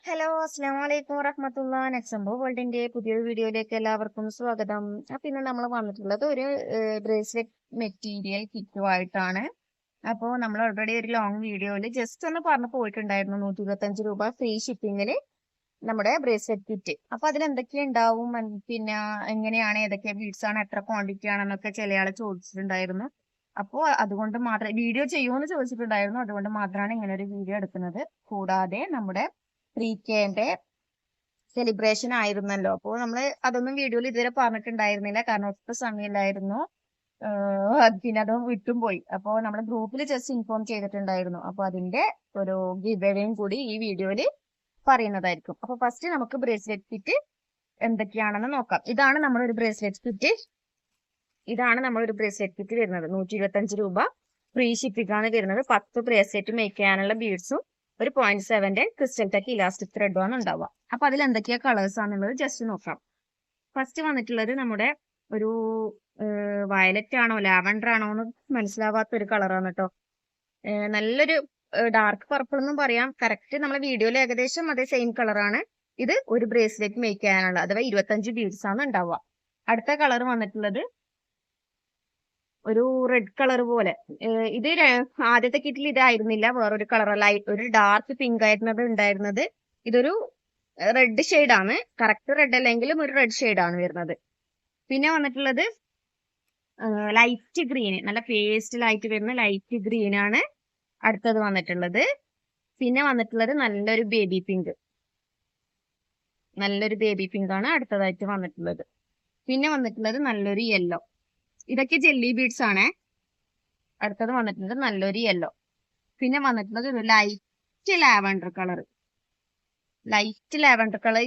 Hello അസ്സാം വലൈക്കും വറഹമത്തുള്ള നെക്സംബോ വേൾഡിന്റെ പുതിയൊരു വീഡിയോയിലേക്ക് എല്ലാവർക്കും സ്വാഗതം. അപ്പൊ ഇന്ന് നമ്മൾ വന്നിട്ടുള്ളത് ഒരു ബ്രേസ്ലെറ്റ് മെറ്റീരിയൽ കിറ്റുമായിട്ടാണ്. അപ്പോൾ നമ്മൾ ഓൾറെഡി ഒരു ലോങ് വീഡിയോയിൽ ജസ്റ്റ് ഒന്ന് പറഞ്ഞു പോയിട്ടുണ്ടായിരുന്നു 125 രൂപ ഫ്രീ ഷിപ്പിങ്ങില് നമ്മുടെ ബ്രേസ്ലെറ്റ് കിറ്റ്. അപ്പൊ അതിൽ എന്തൊക്കെ ഉണ്ടാവും, പിന്നെ എങ്ങനെയാണ്, ഏതൊക്കെ ബീഡ്സ് ആണ്, എത്ര ക്വാണ്ടിറ്റി ആണെന്നൊക്കെ ചില ആള് ചോദിച്ചിട്ടുണ്ടായിരുന്നു. അപ്പോൾ അതുകൊണ്ട് മാത്രം വീഡിയോ ചെയ്യുമെന്ന് ചോദിച്ചിട്ടുണ്ടായിരുന്നു. അതുകൊണ്ട് മാത്രമാണ് ഇങ്ങനെ ഒരു വീഡിയോ എടുക്കുന്നത്. കൂടാതെ നമ്മുടെ 3Kന്റെ സെലിബ്രേഷൻ ആയിരുന്നല്ലോ. അപ്പോൾ നമ്മൾ അതൊന്നും വീഡിയോയിൽ ഇതുവരെ പറഞ്ഞിട്ടുണ്ടായിരുന്നില്ല, കാരണം ഒട്ടും സമയമില്ലായിരുന്നു. പിന്നെ അതും വിട്ടും പോയി. അപ്പോൾ നമ്മൾ ഗ്രൂപ്പിൽ ജസ്റ്റ് ഇൻഫോം ചെയ്തിട്ടുണ്ടായിരുന്നു. അപ്പൊ അതിന്റെ ഒരു ഗിവ്അവേയും കൂടി ഈ വീഡിയോയിൽ പറയുന്നതായിരിക്കും. അപ്പൊ ഫസ്റ്റ് നമുക്ക് ബ്രേസ്ലെറ്റ് കിറ്റ് എന്തൊക്കെയാണെന്ന് നോക്കാം. ഇതാണ് നമ്മളൊരു ബ്രേസ്ലെറ്റ് കിറ്റ്. വരുന്നത് 125 രൂപ ഫ്രീ ഷിപ്പിംഗ് ആണ് വരുന്നത്. 10 ബ്രേസ്ലെറ്റ് മേക്ക് ചെയ്യാനുള്ള ബീഡ്സും ഒരു 0.7 ക്രിസ്റ്റൽ ടെക് ഇലാസ്റ്റിക് ത്രെഡും ആണ് ഉണ്ടാവുക. അപ്പൊ അതിൽ എന്തൊക്കെയാ കളേഴ്സ് ആണെന്നുള്ളത് ജസ്റ്റ് നോക്കാം. ഫസ്റ്റ് വന്നിട്ടുള്ളത് നമ്മുടെ ഒരു വയലറ്റ് ആണോ ലാവൻഡർ ആണോ എന്ന് മനസ്സിലാവാത്ത ഒരു കളറാണ് കേട്ടോ. നല്ലൊരു ഡാർക്ക് പർപ്പിൾ എന്നും പറയാം. കറക്റ്റ് നമ്മളെ വീഡിയോയിൽ ഏകദേശം അതേ സെയിം കളറാണ്. ഇത് ഒരു ബ്രേസ്ലെറ്റ് മേക്ക് ചെയ്യാനുള്ള, അഥവാ 25 ബീഡ്സ് ആണ് ഉണ്ടാവുക. അടുത്ത കളർ വന്നിട്ടുള്ളത് ഒരു റെഡ് കളർ പോലെ. ഇത് ആദ്യത്തെ കിറ്റിൽ ഇതായിരുന്നില്ല, വേറൊരു കളർ, ലൈറ്റ് ഒരു ഡാർക്ക് പിങ്ക് ആയിരുന്നത് ഉണ്ടായിരുന്നത്. ഇതൊരു റെഡ് ഷെയ്ഡ് ആണ്. കറക്റ്റ് റെഡ് അല്ലെങ്കിലും ഒരു റെഡ് ഷെയ്ഡ് ആണ് വരുന്നത്. പിന്നെ വന്നിട്ടുള്ളത് ലൈറ്റ് ഗ്രീൻ, നല്ല പേസ്റ്റിലായിട്ട് വരുന്ന ലൈറ്റ് ഗ്രീൻ ആണ് അടുത്തത് വന്നിട്ടുള്ളത്. പിന്നെ വന്നിട്ടുള്ളത് നല്ലൊരു ബേബി പിങ്ക് ആണ് അടുത്തതായിട്ട് വന്നിട്ടുള്ളത്. പിന്നെ വന്നിട്ടുള്ളത് നല്ലൊരു യെല്ലോ. ഇതൊക്കെ ജെല്ലി ബീഡ്സ് ആണ്. അടുത്തത് വന്നിട്ടുള്ളത് നല്ലൊരു യെല്ലോ. പിന്നെ വന്നിട്ടുള്ളത് ഒരു ലൈറ്റ് ലാവൻഡർ കളർ.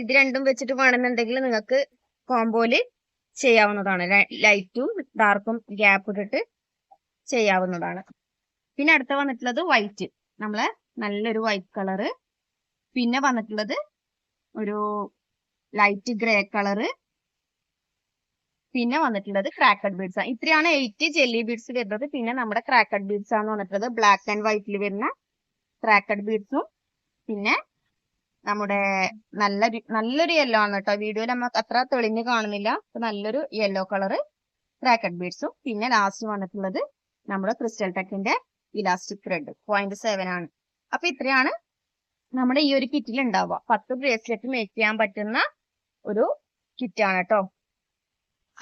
ഇത് രണ്ടും വെച്ചിട്ട് വേണമെന്നുണ്ടെങ്കിൽ നിങ്ങൾക്ക് കോംബോയില് ചെയ്യാവുന്നതാണ്. ലൈറ്റും ഡാർക്കും ഗ്യാപ്പ് ഇട്ടിട്ട് ചെയ്യാവുന്നതാണ്. പിന്നെ അടുത്ത വന്നിട്ടുള്ളത് വൈറ്റ്, നമ്മളെ നല്ലൊരു വൈറ്റ് കളറ്. പിന്നെ വന്നിട്ടുള്ളത് ഒരു ലൈറ്റ് ഗ്രേ കളറ്. പിന്നെ വന്നിട്ടുള്ളത് ക്രാക്കഡ് ബീഡ്സ് ആണ്. ഇത്രയാണ് 8 ജെല്ലി ബീഡ്സ് വരുന്നത്. പിന്നെ നമ്മുടെ ക്രാക്കഡ് ബീഡ്സ് ആണ് വന്നിട്ടുള്ളത് ബ്ലാക്ക് ആൻഡ് വൈറ്റിൽ വരുന്ന ക്രാക്കഡ് ബീഡ്സും. പിന്നെ നമ്മുടെ നല്ലൊരു യെല്ലോ ആണ് കേട്ടോ. വീഡിയോയിൽ നമ്മൾ അത്ര തെളിഞ്ഞ് കാണുന്നില്ല. നല്ലൊരു യെല്ലോ കളറ് ക്രാക്കഡ് ബീഡ്സും. പിന്നെ ലാസ്റ്റ് വന്നിട്ടുള്ളത് നമ്മുടെ ക്രിസ്റ്റൽ ടെക്കിന്റെ ഇലാസ്റ്റിക് ത്രെഡ് 0.7 ആണ്. അപ്പൊ ഇത്രയാണ് നമ്മുടെ ഈ ഒരു കിറ്റിൽ ഉണ്ടാവുക. 10 ബ്രേസ്ലെറ്റ് മേക്ക് ചെയ്യാൻ പറ്റുന്ന ഒരു കിറ്റാണ് കേട്ടോ.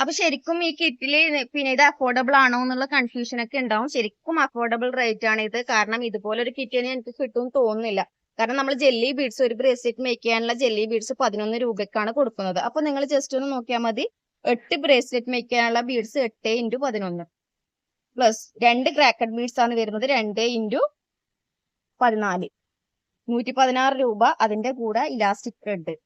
അപ്പൊ ശരിക്കും ഈ കിറ്റില് പിന്നെ ഇത് അഫോർഡബിൾ ആണോ എന്നുള്ള കൺഫ്യൂഷൻ ഒക്കെ ഉണ്ടാവും. ശരിക്കും അഫോർഡബിൾ റേറ്റ് ആണ് ഇത്. കാരണം ഇതുപോലെ ഒരു കിറ്റിന് എനിക്ക് കിട്ടും തോന്നുന്നില്ല. കാരണം നമ്മൾ ജെല്ലി ബീഡ്സ്, ഒരു ബ്രേസ്ലെറ്റ് മേക്ക് ചെയ്യാനുള്ള ജെല്ലി ബീഡ്സ് 11 രൂപയ്ക്കാണ് കൊടുക്കുന്നത്. അപ്പൊ നിങ്ങൾ ജസ്റ്റ് ഒന്ന് നോക്കിയാൽ മതി. 8 ബ്രേസ്ലെറ്റ് മേക്ക് ചെയ്യാനുള്ള ബീഡ്സ് 8 × 11 പ്ലസ് 2 ക്രാക്കഡ് ബീഡ്സ് ആണ് വരുന്നത് 2 × 14, 116 രൂപ. അതിന്റെ കൂടെ ഇലാസ്റ്റിക് ത്രെഡ്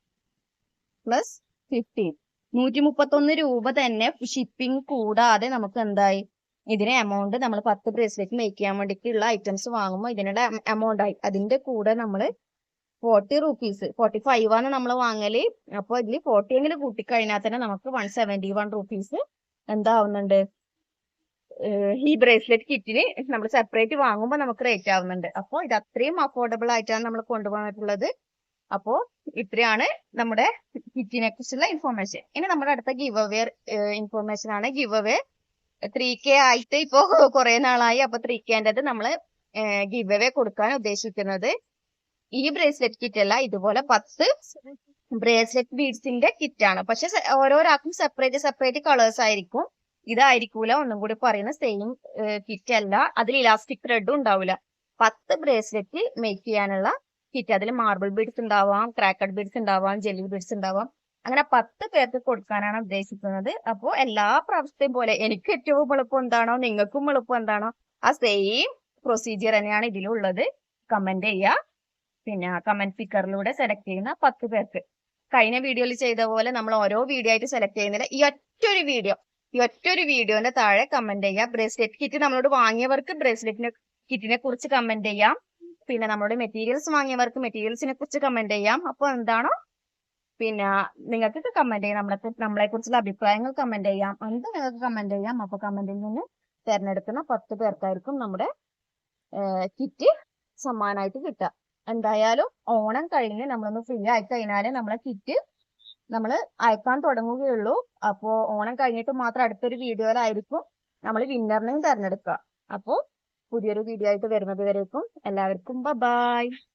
പ്ലസ് 15, 131 രൂപ തന്നെ ഷിപ്പിംഗ് കൂടാതെ നമുക്ക് എന്തായി ഇതിന് എമൗണ്ട്. നമ്മൾ 10 ബ്രേസ്ലെറ്റ് മേക്ക് ചെയ്യാൻ വേണ്ടിയിട്ടുള്ള ഐറ്റംസ് വാങ്ങുമ്പോൾ ഇതിനുള്ള എമൗണ്ട് ആയി. അതിന്റെ കൂടെ നമ്മൾ 40 റുപ്പീസ്, 45 ആണ് നമ്മൾ വാങ്ങല്. അപ്പൊ ഇതിൽ 40 എങ്കിലും കൂട്ടിക്കഴിഞ്ഞാൽ തന്നെ നമുക്ക് 171 റുപ്പീസ് എന്താവുന്നുണ്ട്, ഈ ബ്രേസ്ലെറ്റ് കിറ്റിന് നമ്മൾ സെപ്പറേറ്റ് വാങ്ങുമ്പോൾ നമുക്ക് റേറ്റ് ആവുന്നുണ്ട്. അപ്പോൾ ഇത് അത്രയും അഫോർഡബിൾ ആയിട്ടാണ് നമ്മൾ കൊണ്ടുപോകാനായിട്ടുള്ളത്. അപ്പോ ഇത്രയാണ് നമ്മുടെ കിറ്റിനെ കുറിച്ചുള്ള ഇൻഫോർമേഷൻ. ഇനി നമ്മുടെ അടുത്ത ഗിവ് അവേ ഇൻഫോർമേഷൻ ആണ്. ഗിവ് അവേ 3K ആയിട്ട് ഇപ്പോ കുറെ നാളായി. അപ്പൊ 3Kൻ്റെത് നമ്മൾ ഗിവ് അവേ കൊടുക്കാൻ ഉദ്ദേശിക്കുന്നത് ഈ ബ്രേസ്ലെറ്റ് കിറ്റ് അല്ല, ഇതുപോലെ 10 ബ്രേസ്ലെറ്റ് ബീഡ്സിന്റെ കിറ്റ് ആണ്. പക്ഷെ ഓരോരാൾക്കും സെപ്പറേറ്റ് കളേഴ്സ് ആയിരിക്കും. ഇതായിരിക്കൂല, ഒന്നും കൂടി പറയുന്ന സെയിം കിറ്റ് അല്ല. അതിൽ ഇലാസ്റ്റിക് ത്രെഡും ഉണ്ടാവില്ല. 10 ബ്രേസ്ലെറ്റ് മേക്ക് ചെയ്യാനുള്ള കിറ്റ്. അതിൽ മാർബിൾ ബീഡ്സ് ഉണ്ടാവാം, ക്രാക്കഡ് ബീഡ്സ് ഉണ്ടാവാം, ജെല്ലി ബീഡ്സ് ഉണ്ടാവാം. അങ്ങനെ 10 പേർക്ക് കൊടുക്കാനാണ് ഉദ്ദേശിക്കുന്നത്. അപ്പോൾ എല്ലാ പ്രാവശ്യത്തെയും പോലെ എനിക്ക് ഏറ്റവും എളുപ്പം എന്താണോ നിങ്ങൾക്കും എളുപ്പം എന്താണോ ആ സെയിം പ്രൊസീജിയർ തന്നെയാണ് ഇതിലുള്ളത്. കമന്റ് ചെയ്യുക. പിന്നെ കമന്റ് പിക്കറിലൂടെ സെലക്ട് ചെയ്യുന്ന 10 പേർക്ക് കഴിഞ്ഞ വീഡിയോയിൽ ചെയ്ത പോലെ നമ്മൾ ഓരോ വീഡിയോ ആയിട്ട് സെലക്ട് ചെയ്യുന്നില്ല. ഈ ഒറ്റൊരു വീഡിയോന്റെ താഴെ കമന്റ് ചെയ്യുക. ബ്രേസ്ലെറ്റ് കിറ്റ് നമ്മളോട് വാങ്ങിയവർക്ക് ബ്രേസ്ലെറ്റിനെ കിറ്റിനെ കുറിച്ച് കമന്റ് ചെയ്യാം. പിന്നെ നമ്മുടെ മെറ്റീരിയൽസ് വാങ്ങിയവർക്ക് മെറ്റീരിയൽസിനെ കുറിച്ച് കമന്റ് ചെയ്യാം. അപ്പോൾ എന്താണോ പിന്നെ നിങ്ങൾക്ക് കമന്റ് ചെയ്യാം. നമ്മളെ കുറിച്ചുള്ള അഭിപ്രായങ്ങൾ കമന്റ് ചെയ്യാം. എന്ത് നിങ്ങൾക്ക് കമന്റ് ചെയ്യാം. അപ്പൊ കമന്റിൽ നിന്ന് തിരഞ്ഞെടുക്കുന്ന 10 പേർക്കായിരിക്കും നമ്മുടെ കിറ്റ് സമ്മാനമായിട്ട് കിട്ടുക. എന്തായാലും ഓണം കഴിഞ്ഞ് നമ്മളൊന്ന് ഫ്രീ ആയി കഴിഞ്ഞാല് നമ്മളെ കിറ്റ് നമ്മൾ അയക്കാൻ തുടങ്ങുകയുള്ളൂ. അപ്പോ ഓണം കഴിഞ്ഞിട്ട് മാത്രം അടുത്തൊരു വീഡിയോയിലായിരിക്കും നമ്മൾ വിന്നറിനെയും തെരഞ്ഞെടുക്കുക. അപ്പോൾ പുതിയൊരു വീഡിയോ ആയിട്ട് വരുന്നത് വരേക്കും എല്ലാവർക്കും ബൈ.